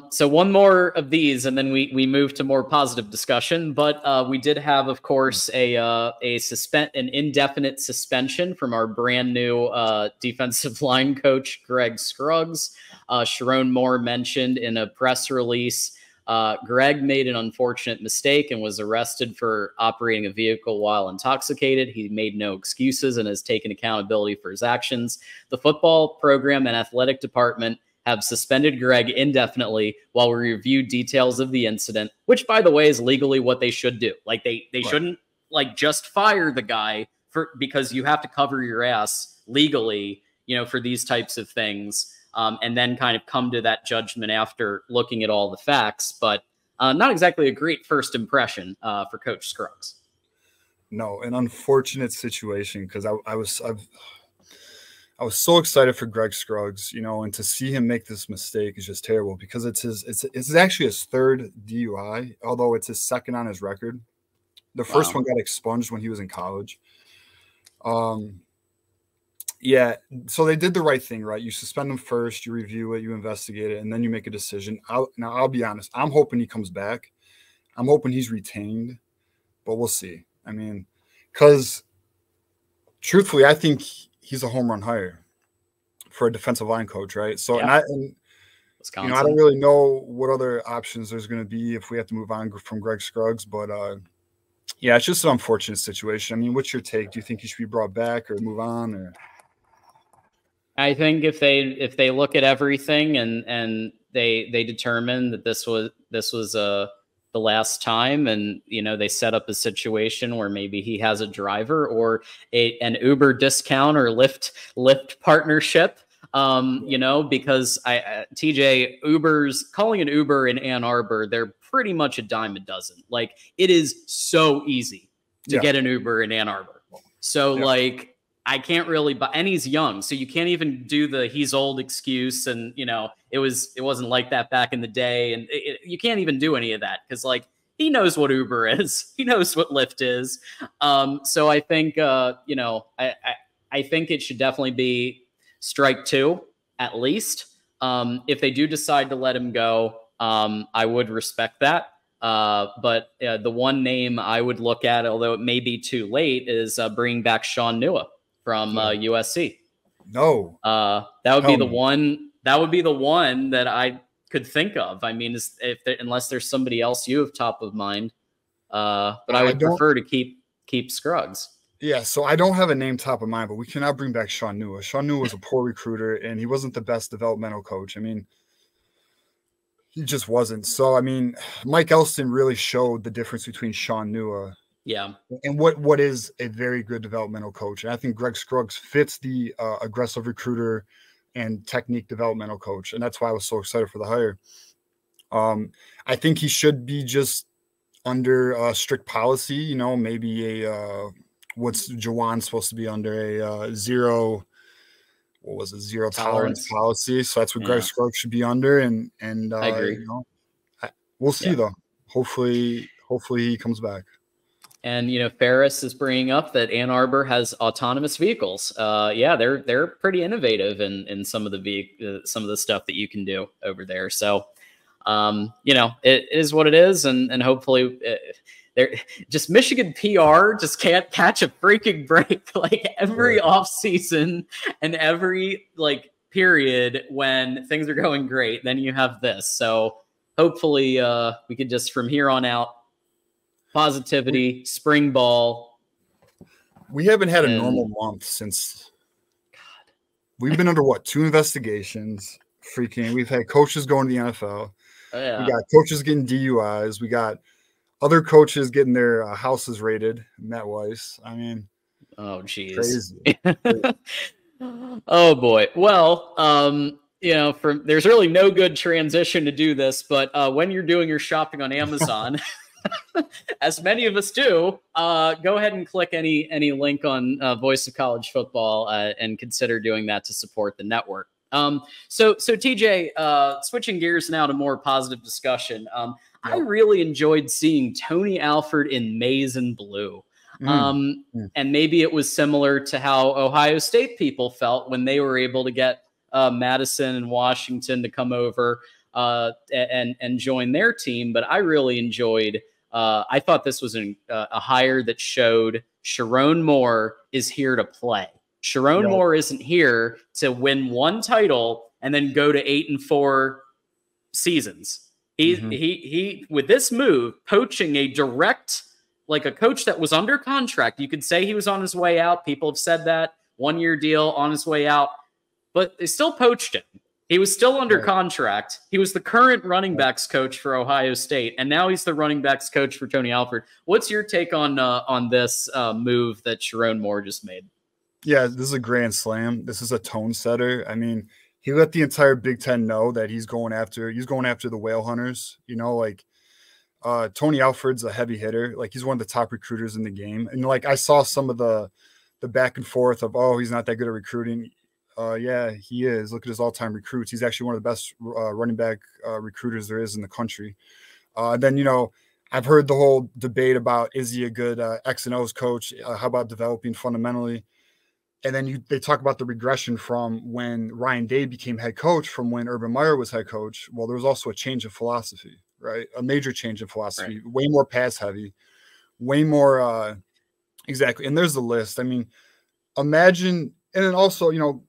So one more of these, and then we move to more positive discussion. But we did have, of course, an indefinite suspension from our brand new defensive line coach, Greg Scruggs. Sharon Moore mentioned in a press release, Greg made an unfortunate mistake and was arrested for operating a vehicle while intoxicated. He made no excuses and has taken accountability for his actions. The football program and athletic department have suspended Greg indefinitely while we review details of the incident, which, by the way, is legally what they should do. Like they shouldn't like just fire the guy because you have to cover your ass legally, for these types of things, and then kind of come to that judgment after looking at all the facts. But not exactly a great first impression for Coach Scruggs. No, an unfortunate situation because I was so excited for Greg Scruggs, and to see him make this mistake is just terrible because it's actually his third DUI, although it's his second on his record. The first one got expunged when he was in college. Yeah, so they did the right thing, right? You suspend him first, you review it, you investigate it, and then you make a decision. Now, I'll be honest. I'm hoping he comes back. I'm hoping he's retained, but we'll see. I mean, because truthfully, I think he's a home run hire for a defensive line coach, right? So, yeah. I don't really know what other options there's going to be if we have to move on from Greg Scruggs, but yeah, it's just an unfortunate situation. I mean, what's your take? Do you think he should be brought back or move on? Or I think if they look at everything and they determine that this was the last time, and they set up a situation where maybe he has a driver or an Uber discount or Lyft partnership, because TJ, calling an Uber in Ann Arbor, they're pretty much a dime a dozen. Like, it is so easy to get an Uber in Ann Arbor. So I can't really buy, and he's young, so you can't even do the he's old excuse. And it wasn't like that back in the day, and you can't even do any of that because he knows what Uber is, he knows what Lyft is. So I think I think it should definitely be strike two at least. If they do decide to let him go, I would respect that. But the one name I would look at, although it may be too late, is bringing back Sean Nua from USC. No, that would be the one. That would be the one that I could think of. I mean, unless there's somebody else you have top of mind, but I would prefer to keep Scruggs. Yeah, so I don't have a name top of mind, but we cannot bring back Sean Nua. Sean Nua was a poor recruiter, and he wasn't the best developmental coach. I mean, he just wasn't. So I mean, Mike Elston really showed the difference between Sean Nua. Yeah. And what is a very good developmental coach. And I think Greg Scruggs fits the aggressive recruiter and technique developmental coach. And that's why I was so excited for the hire. I think he should be just under strict policy, maybe what's Jawan supposed to be under a zero tolerance policy. So that's what Greg Scruggs should be under. And I agree. We'll see though. Hopefully he comes back. And Ferris is bringing up that Ann Arbor has autonomous vehicles. They're pretty innovative in some of the stuff that you can do over there. So, it is what it is, and hopefully, just Michigan PR just can't catch a freaking break. Like every off season and every period when things are going great, then you have this. So hopefully, we could just from here on out. Positivity, spring ball. We haven't had a normal month since. God, we've been under 2 investigations? We've had coaches going to the NFL. Oh, yeah. We got coaches getting DUIs. We got other coaches getting their houses raided. Matt Weiss. I mean, oh geez, crazy. Oh boy. Well, there's really no good transition to do this, but when you're doing your shopping on Amazon. As many of us do, go ahead and click any link on Voice of College Football and consider doing that to support the network. So TJ, switching gears now to more positive discussion. I really enjoyed seeing Tony Alfred in maize and blue. And maybe it was similar to how Ohio State people felt when they were able to get Madison and Washington to come over and join their team. But I really enjoyed. I thought this was a hire that showed Sharon Moore is here to play. Sharon Moore isn't here to win one title and then go to 8-4 seasons. He with this move, poaching a direct, like a coach that was under contract. You could say he was on his way out. People have said that. 1-year deal, on his way out. But they still poached him. He was still under contract. He was the current running backs coach for Ohio State, and now he's the running backs coach for Tony Alfred. What's your take on this move that Sharon Moore just made? Yeah, this is a grand slam. This is a tone setter. I mean, he let the entire Big Ten know that he's going after the whale hunters. You know, like Tony Alfred's a heavy hitter. Like, he's one of the top recruiters in the game. And like, I saw some of the back and forth of, oh, he's not that good at recruiting. Yeah, he is. Look at his all-time recruits. He's actually one of the best running back recruiters there is in the country. Then, you know, I've heard the whole debate about, is he a good X and O's coach? How about developing fundamentally? And then they talk about the regression from when Ryan Day became head coach from when Urban Meyer was head coach. Well, there was also a change of philosophy, right? A major change in philosophy, way more pass heavy, way more exactly. And there's the list. I mean, imagine, and then also, you know,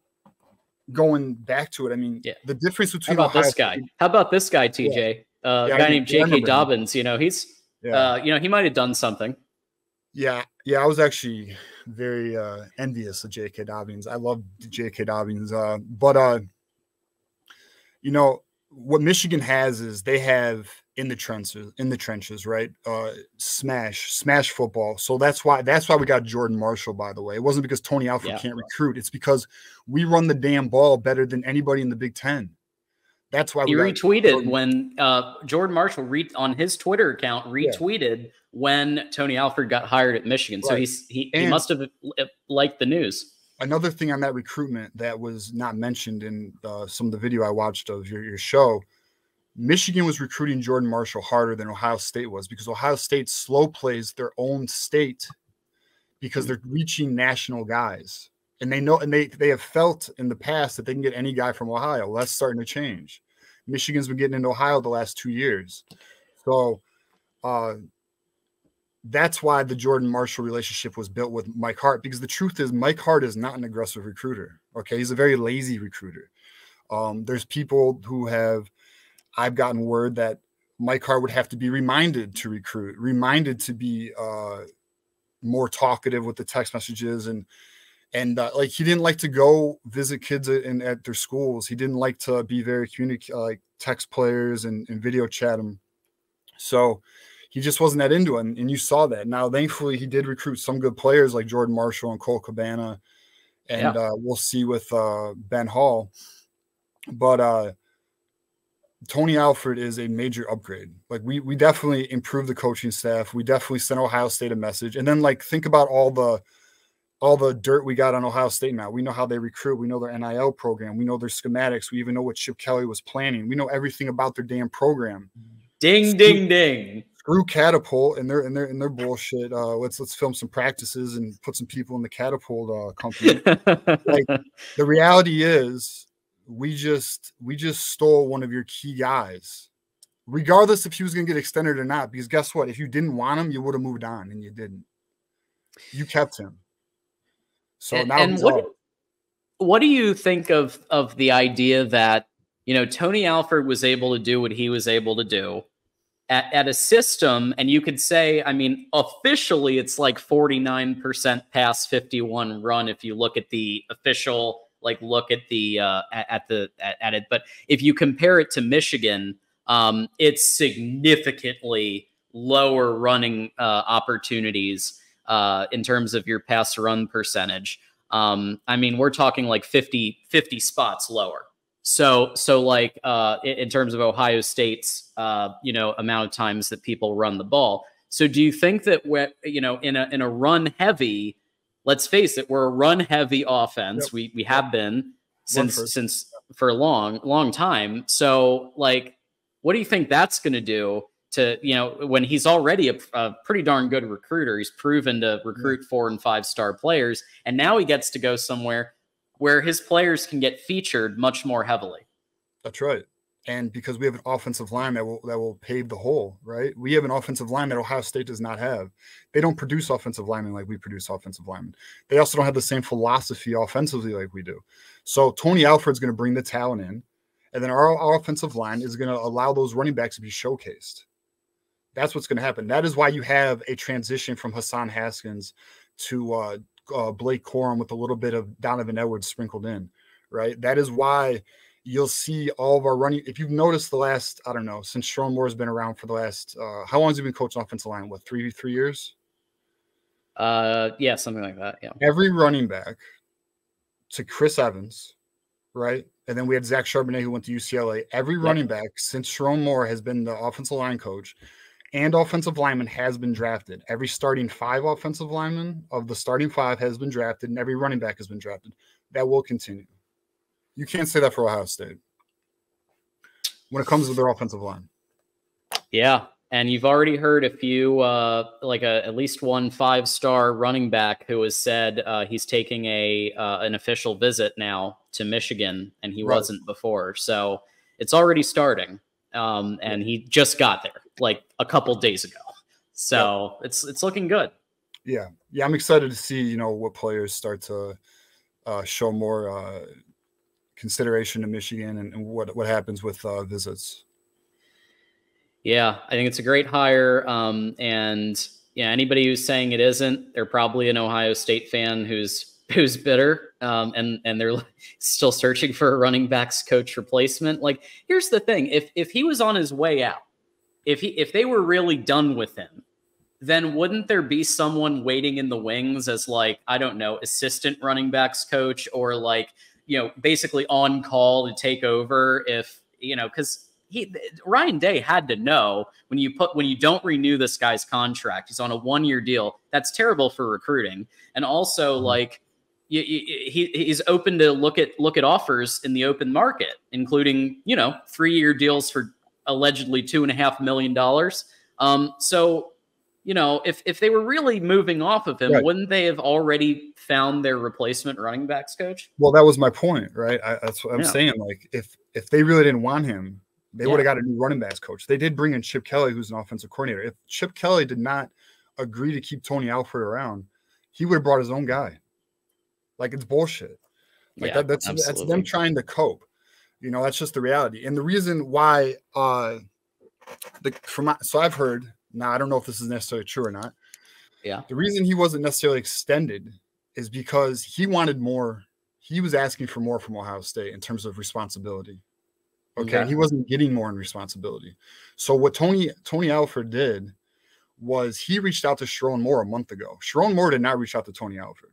going back to it, I mean, the difference between How about this guy, TJ? A guy named J.K. Dobbins. You know, he's you know, he might have done something. Yeah, I was actually very envious of J.K. Dobbins. I love J.K. Dobbins, but you know what Michigan has is they have in the trenches, right? Smash football. So that's why we got Jordan Marshall. By the way, it wasn't because Tony Alfred can't recruit. It's because we run the damn ball better than anybody in the Big Ten. That's why he retweeted when Jordan Marshall on his Twitter account retweeted when Tony Alfred got hired at Michigan. So he must have liked the news. Another thing on that recruitment that was not mentioned in some of the video I watched of your show, Michigan was recruiting Jordan Marshall harder than Ohio State was, because Ohio State slow plays their own state because they're reaching national guys. And they know, and they have felt in the past that they can get any guy from Ohio. Well, that's starting to change. Michigan's been getting into Ohio the last 2 years. So that's why the Jordan Marshall relationship was built with Mike Hart, because the truth is Mike Hart is not an aggressive recruiter. Okay. He's a very lazy recruiter. There's people who I've gotten word that Mike Hart would have to be reminded to recruit, reminded to be more talkative with the text messages. And like, he didn't like to go visit kids at their schools. He didn't like to be very like text players and video chat them. So he just wasn't that into it. And you saw that. Now, thankfully, he did recruit some good players like Jordan Marshall and Cole Cabana. And we'll see with Ben Hall. But Tony Alfred is a major upgrade. Like, we definitely improved the coaching staff. We definitely sent Ohio State a message. And then, like, think about all the dirt we got on Ohio State now. We know how they recruit. We know their NIL program. We know their schematics. We even know what Chip Kelly was planning. We know everything about their damn program. Ding, ding, ding. Screw Catapult and their bullshit. Let's film some practices and put some people in the Catapult company. Like, the reality is, we just stole one of your key guys, regardless if he was going to get extended or not. Because guess what? If you didn't want him, you would have moved on, and you didn't. You kept him. So now what do you think of the idea that, you know, Tony Alfred was able to do what he was able to do at a system, and you could say, I mean, officially it's like 49% pass, 51 run if you look at the official, like, look at the at it. But if you compare it to Michigan, it's significantly lower running opportunities in terms of your pass run percentage. I mean, we're talking like 50 spots lower. So like in terms of Ohio State's, you know, amount of times that people run the ball. So do you think that we're, you know, in a run heavy, let's face it, we're a run heavy offense. Yep. We have been since for a long time. So, like, what do you think that's going to do to, you know, when he's already a pretty darn good recruiter. He's proven to recruit 4- and 5-star players, and now he gets to go somewhere where his players can get featured much more heavily. That's right. And because we have an offensive line that will pave the hole, right? We have an offensive line that Ohio State does not have. They don't produce offensive linemen like we produce offensive linemen. They also don't have the same philosophy offensively like we do. So Tony Alfred's going to bring the talent in, and then our offensive line is going to allow those running backs to be showcased. That's what's going to happen. That is why you have a transition from Hassan Haskins to Blake Corum with a little bit of Donovan Edwards sprinkled in, right? That is why you'll see all of our running. If you've noticed the last, I don't know, since Sharon Moore's been around for the last, how long has he been coaching offensive line? What, three years? Yeah, something like that. Yeah. Every running back to Chris Evans, right? And then we had Zach Charbonnet who went to UCLA. Every running back since Sharon Moore has been the offensive line coach, and offensive lineman has been drafted. Every starting 5 offensive linemen of the starting 5 has been drafted, and every running back has been drafted. That will continue. You can't say that for Ohio State when it comes to their offensive line. Yeah, and you've already heard a few, at least one 5-star running back who has said he's taking an official visit now to Michigan, and he wasn't before. So it's already starting, and he just got there like a couple days ago. So it's looking good. Yeah, I'm excited to see what players start to show more consideration to Michigan and what happens with visits. Yeah, I think it's a great hire. And yeah, anybody who's saying it isn't, they're probably an Ohio State fan who's bitter, and they're still searching for a running backs coach replacement. Like, here's the thing: if he was on his way out, if they were really done with him, then wouldn't there be someone waiting in the wings as, like, I don't know, assistant running backs coach, or like, basically on call to take over if, because Ryan Day had to know when you don't renew this guy's contract, he's on a 1-year deal. That's terrible for recruiting. And also, like, he's open to look at offers in the open market, including, 3-year deals for allegedly $2.5 million. So, if they were really moving off of him, wouldn't they have already found their replacement running backs coach? Well, that was my point, right? That's what I'm saying. Like, if they really didn't want him, they would have got a new running backs coach. They did bring in Chip Kelly, who's an offensive coordinator. If Chip Kelly did not agree to keep Tony Alfred around, he would have brought his own guy. Like, it's bullshit. Like, that's them trying to cope. That's just the reality. And the reason why, so I've heard. Now, I don't know if this is necessarily true or not. Yeah. The reason he wasn't necessarily extended is because he wanted more. He was asking for more from Ohio State in terms of responsibility. Okay. And he wasn't getting more in responsibility. So what Tony Alfred did was he reached out to Sharon Moore a month ago. Sharon Moore did not reach out to Tony Alfred.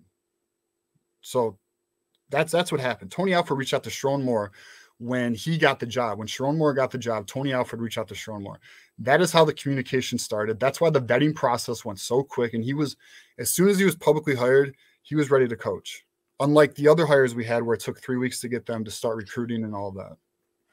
So that's what happened. Tony Alfred reached out to Sharon Moore when he got the job. When Sharon Moore got the job, Tony Alfred reached out to Sharon Moore. That is how the communication started. That's why the vetting process went so quick. And as soon as he was publicly hired, he was ready to coach. Unlike the other hires we had where it took 3 weeks to get them to start recruiting and all of that.